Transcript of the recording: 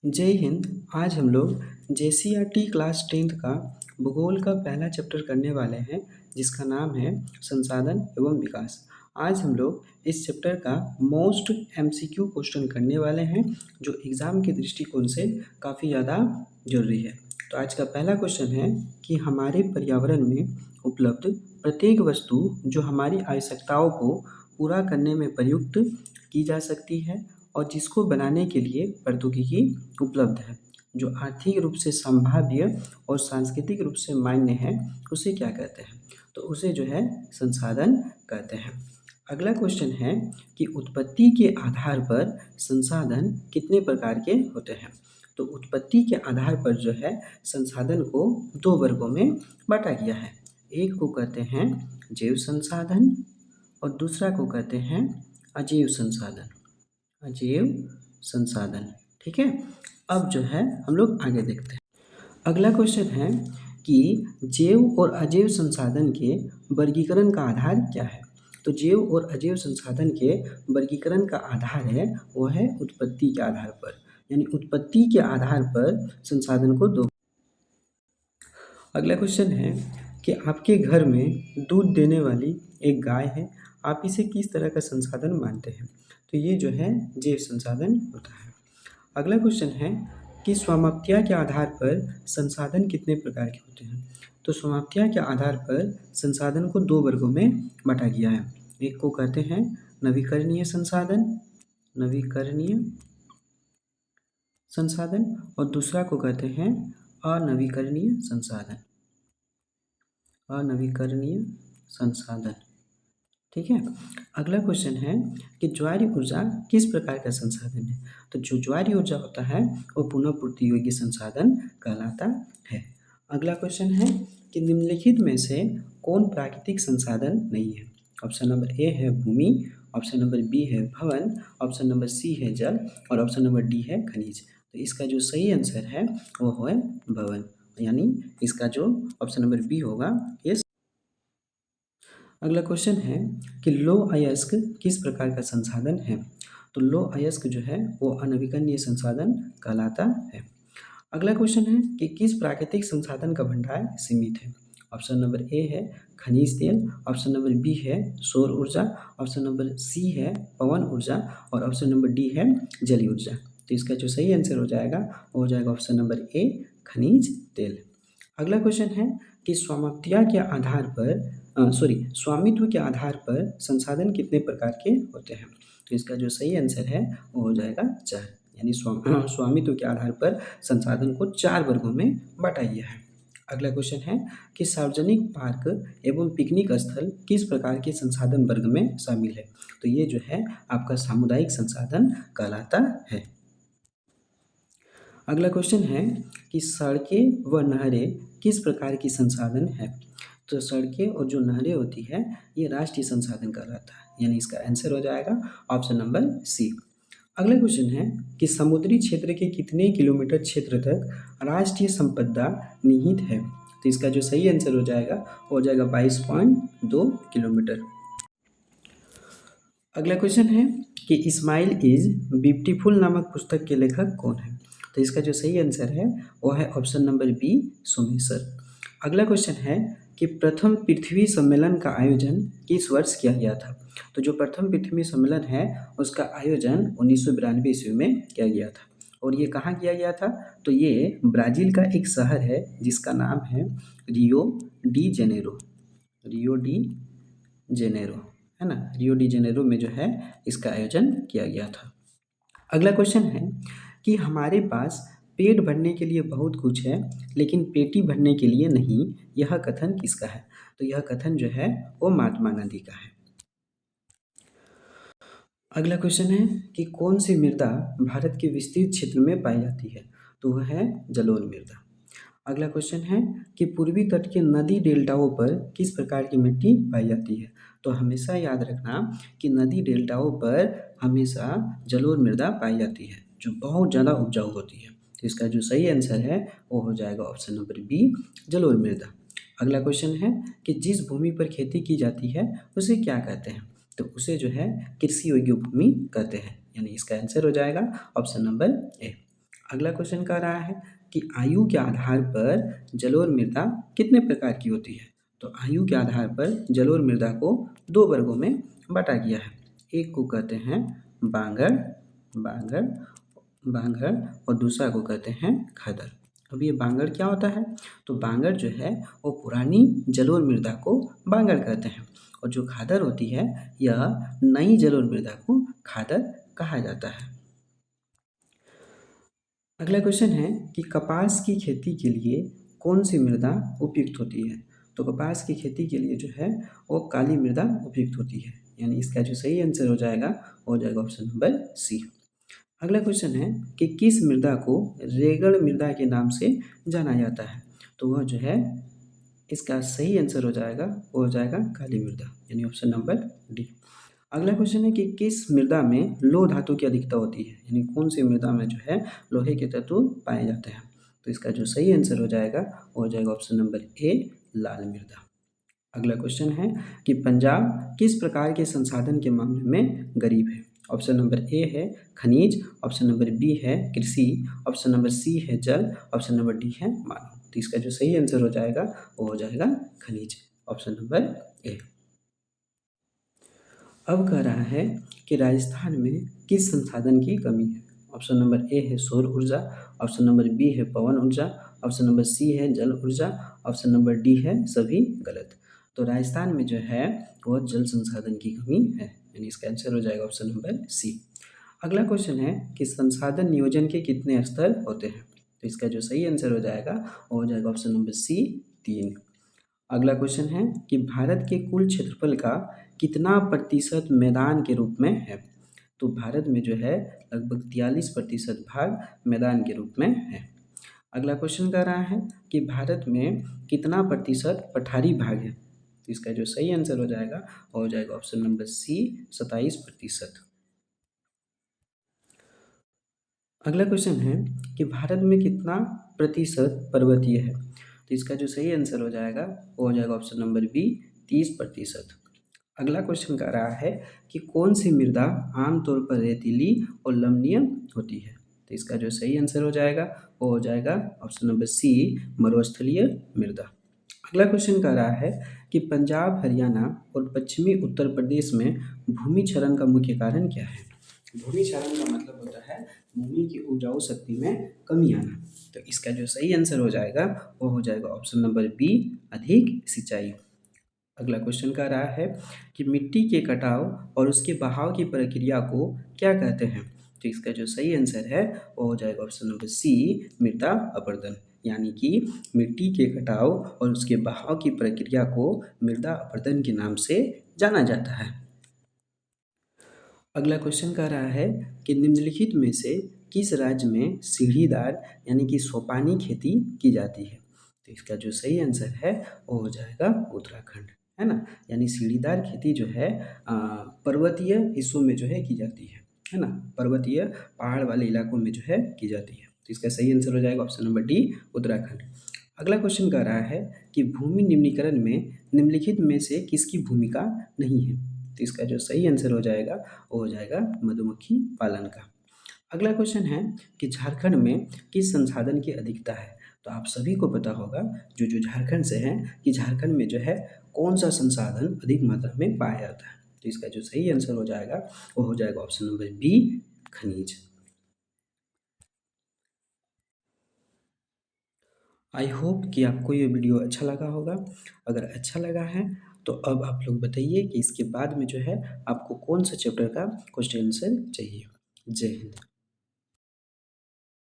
जय हिंद। आज हम लोग जेसीईआरटी क्लास 10th का भूगोल का पहला चैप्टर करने वाले हैं, जिसका नाम है संसाधन एवं विकास। आज हम लोग इस चैप्टर का मोस्ट एमसीक्यू क्वेश्चन करने वाले हैं, जो एग्ज़ाम के दृष्टिकोण से काफ़ी ज़्यादा जरूरी है। तो आज का पहला क्वेश्चन है कि हमारे पर्यावरण में उपलब्ध प्रत्येक वस्तु जो हमारी आवश्यकताओं को पूरा करने में प्रयुक्त की जा सकती है और जिसको बनाने के लिए प्रौद्योगिकी उपलब्ध है, जो आर्थिक रूप से संभाव्य और सांस्कृतिक रूप से मान्य है, उसे क्या कहते हैं? तो उसे जो है संसाधन कहते हैं। अगला क्वेश्चन है कि उत्पत्ति के आधार पर संसाधन कितने प्रकार के होते हैं? तो उत्पत्ति के आधार पर जो है संसाधन को दो वर्गों में बांटा गया है। एक को कहते हैं जैव संसाधन और दूसरा को कहते हैं अजैव संसाधन। अजैव संसाधन, ठीक है। अब जो है हम लोग आगे देखते हैं। अगला क्वेश्चन है कि जैव और अजैव संसाधन के वर्गीकरण का आधार क्या है? तो जैव और अजैव संसाधन के वर्गीकरण का आधार है वो है उत्पत्ति के आधार पर, यानी उत्पत्ति के आधार पर संसाधन को दो। अगला क्वेश्चन है कि आपके घर में दूध देने वाली एक गाय है, आप इसे किस तरह का संसाधन मानते हैं? तो ये जो है जैव संसाधन होता है। अगला क्वेश्चन है कि स्वामित्व के आधार पर संसाधन कितने प्रकार के होते हैं? तो स्वामित्व के आधार पर संसाधन को दो वर्गों में बांटा गया है। एक को कहते हैं नवीकरणीय संसाधन, नवीकरणीय संसाधन, और दूसरा को कहते हैं अनवीकरणीय संसाधन, अनवीकरणीय संसाधन, ठीक है। अगला क्वेश्चन है कि ज्वारीय ऊर्जा किस प्रकार का संसाधन है? तो जो ज्वारीय ऊर्जा होता है वो पुनः पूर्ति योग्य संसाधन कहलाता है। अगला क्वेश्चन है कि निम्नलिखित में से कौन प्राकृतिक संसाधन नहीं है? ऑप्शन नंबर ए है भूमि, ऑप्शन नंबर बी है भवन, ऑप्शन नंबर सी है जल, और ऑप्शन नंबर डी है खनिज। तो इसका जो सही आंसर है वो है भवन, यानी इसका जो ऑप्शन नंबर बी होगा ये। अगला क्वेश्चन है कि लौह अयस्क किस प्रकार का संसाधन है? तो लौह अयस्क जो है वो अनवीकरणीय संसाधन कहलाता है। अगला क्वेश्चन है कि किस प्राकृतिक संसाधन का भंडार सीमित है? ऑप्शन नंबर ए है खनिज तेल, ऑप्शन नंबर बी है सौर ऊर्जा, ऑप्शन नंबर सी है पवन ऊर्जा, और ऑप्शन नंबर डी है जलीय ऊर्जा। तो इसका जो सही आंसर हो जाएगा वो हो जाएगा ऑप्शन नंबर ए खनिज तेल। अगला क्वेश्चन है कि स्वामित्व के आधार पर संसाधन कितने प्रकार के होते हैं? तो इसका जो सही आंसर है वो हो जाएगा 4, यानी स्वामित्व के आधार पर संसाधन को 4 वर्गों में बांटा गया है। अगला क्वेश्चन है कि सार्वजनिक पार्क एवं पिकनिक स्थल किस प्रकार के संसाधन वर्ग में शामिल है? तो ये जो है आपका सामुदायिक संसाधन कहलाता है। अगला क्वेश्चन है कि सड़कें व नहरें किस प्रकार की संसाधन है? तो सड़कें और जो नहरें होती है ये राष्ट्रीय संसाधन कहलाता है, यानी इसका आंसर हो जाएगा ऑप्शन नंबर सी। अगला क्वेश्चन है कि समुद्री क्षेत्र के कितने किलोमीटर क्षेत्र तक राष्ट्रीय संपदा निहित है? तो इसका जो सही आंसर हो जाएगा वो हो जाएगा 22.2 किलोमीटर। अगला क्वेश्चन है कि इस्माइल इज ब्यूटीफुल नामक पुस्तक के लेखक कौन है? तो इसका जो सही आंसर है वो है ऑप्शन नंबर बी सोमेश्वर। अगला क्वेश्चन है कि प्रथम पृथ्वी सम्मेलन का आयोजन किस वर्ष किया गया था? तो जो प्रथम पृथ्वी सम्मेलन है उसका आयोजन 1992 ईस्वी में किया गया था, और ये कहाँ किया गया था? तो ये ब्राज़ील का एक शहर है जिसका नाम है Rio de Janeiro, Rio de Janeiro, है ना। रियो डी जेनेरो में जो है इसका आयोजन किया गया था। अगला क्वेश्चन है कि हमारे पास पेट भरने के लिए बहुत कुछ है लेकिन पेटी भरने के लिए नहीं, यह कथन किसका है? तो यह कथन जो है वो महात्मा गांधी का है। अगला क्वेश्चन है कि कौन सी मृदा भारत के विस्तृत क्षेत्र में पाई जाती है? तो वह है जलोढ़ मृदा। अगला क्वेश्चन है कि पूर्वी तट के नदी डेल्टाओं पर किस प्रकार की मिट्टी पाई जाती है? तो हमेशा याद रखना कि नदी डेल्टाओं पर हमेशा जलोढ़ मृदा पाई जाती है जो बहुत ज़्यादा उपजाऊ होती है। तो इसका जो सही आंसर है वो हो जाएगा ऑप्शन नंबर बी जलोढ़ मृदा। अगला क्वेश्चन है कि जिस भूमि पर खेती की जाती है उसे क्या कहते हैं? तो उसे जो है कृषि योग्य भूमि कहते हैं, यानी इसका आंसर हो जाएगा ऑप्शन नंबर ए। अगला क्वेश्चन कह रहा है कि आयु के आधार पर जलोढ़ मृदा कितने प्रकार की होती है। तो आयु के आधार पर जलोढ़ मृदा को दो वर्गों में बांटा गया है। एक को कहते हैं बांगर बांगर बांगर और दूसरा को कहते हैं खदर। अब ये बांगर क्या होता है, तो बांगर जो है वो पुरानी जलोढ़ मृदा को बांगर कहते हैं, और जो खादर होती है यह नई जलोढ़ मृदा को खादर कहा जाता है। अगला क्वेश्चन है कि कपास की खेती के लिए कौन सी मृदा उपयुक्त होती है। तो कपास की खेती के लिए जो है वो काली मृदा उपयुक्त होती है, यानी इसका जो सही आंसर हो जाएगा वो हो जाएगा ऑप्शन नंबर सी। अगला क्वेश्चन है कि किस मृदा को रेगड़ मृदा के नाम से जाना जाता है। तो वह जो है इसका सही आंसर हो जाएगा वो हो जाएगा काली मृदा, यानी ऑप्शन नंबर डी। अगला क्वेश्चन है कि किस मृदा में लौह धातु की अधिकता होती है, यानी कौन सी मृदा में जो है लोहे के तत्व पाए जाते हैं। तो इसका जो सही आंसर हो जाएगा वो हो जाएगा ऑप्शन नंबर ए लाल मृदा। अगला क्वेश्चन है कि पंजाब किस प्रकार के संसाधन के मामले में गरीब है। ऑप्शन नंबर ए है खनिज, ऑप्शन नंबर बी है कृषि, ऑप्शन नंबर सी है जल, ऑप्शन नंबर डी है मानव। तो इसका जो सही आंसर हो जाएगा वो हो जाएगा खनिज, ऑप्शन नंबर ए। अब कह रहा है कि राजस्थान में किस संसाधन की कमी है। ऑप्शन नंबर ए है सौर ऊर्जा, ऑप्शन नंबर बी है पवन ऊर्जा, ऑप्शन नंबर सी है जल ऊर्जा, ऑप्शन नंबर डी है सभी गलत। तो राजस्थान में जो है वो जल संसाधन की कमी है, यानी इसका आंसर हो जाएगा ऑप्शन नंबर सी। अगला क्वेश्चन है कि संसाधन नियोजन के कितने स्तर होते हैं। तो इसका जो सही आंसर हो जाएगा वो हो जाएगा ऑप्शन नंबर सी 3। अगला क्वेश्चन है कि भारत के कुल क्षेत्रफल का कितना प्रतिशत मैदान के रूप में है। तो भारत में जो है लगभग 43% भाग मैदान के रूप में है। अगला क्वेश्चन कह रहा है कि भारत में कितना प्रतिशत पठारी भाग है। तो इसका जो सही आंसर हो जाएगा वो हो जाएगा ऑप्शन नंबर सी 27%। अगला क्वेश्चन है कि भारत में कितना प्रतिशत पर्वतीय है। तो इसका जो सही आंसर हो जाएगा वो हो जाएगा ऑप्शन नंबर बी 30%। अगला क्वेश्चन कह रहा है कि कौन सी मृदा आमतौर पर रेतीली और लवणीय होती है। तो इसका जो सही आंसर हो जाएगा वो हो जाएगा ऑप्शन नंबर सी मरुस्थलीय मृदा। अगला क्वेश्चन कह रहा है कि पंजाब हरियाणा और पश्चिमी उत्तर प्रदेश में भूमि क्षरण का मुख्य कारण क्या है। भूमि क्षरण का मतलब होता है भूमि की उपजाऊ शक्ति में कमी आना। तो इसका जो सही आंसर हो जाएगा वो हो जाएगा ऑप्शन नंबर बी अधिक सिंचाई। अगला क्वेश्चन कह रहा है कि मिट्टी के कटाव और उसके बहाव की प्रक्रिया को क्या कहते हैं। तो इसका जो सही आंसर है वो हो जाएगा ऑप्शन नंबर सी मृदा अपरदन, यानी कि मिट्टी के कटाव और उसके बहाव की प्रक्रिया को मृदा अपरदन के नाम से जाना जाता है। अगला क्वेश्चन कह रहा है कि निम्नलिखित में से किस राज्य में सीढ़ीदार यानी कि सोपानी खेती की जाती है। तो इसका जो सही आंसर है वो हो जाएगा उत्तराखंड, है ना। यानी सीढ़ीदार खेती जो है पर्वतीय हिस्सों में जो है की जाती है ना, पर्वतीय पहाड़ वाले इलाकों में जो है की जाती है। तो इसका सही आंसर हो जाएगा ऑप्शन नंबर डी उत्तराखंड। अगला क्वेश्चन कह रहा है कि भूमि निम्नीकरण में निम्नलिखित में से किसकी भूमिका नहीं है। तो इसका जो सही आंसर हो जाएगा वो हो जाएगा मधुमक्खी पालन का। अगला क्वेश्चन है कि झारखंड में किस संसाधन की अधिकता है। तो आप सभी को पता होगा जो झारखंड से हैं कि झारखंड में जो है कौन सा संसाधन अधिक मात्रा में पाया जाता है। तो इसका जो सही आंसर हो जाएगा वो हो जाएगा ऑप्शन नंबर बी खनिज। आई होप कि आपको ये वीडियो अच्छा लगा होगा। अगर अच्छा लगा है तो अब आप लोग बताइए कि इसके बाद में जो है आपको कौन सा चैप्टर का क्वेश्चन आंसर चाहिए। जय हिंद।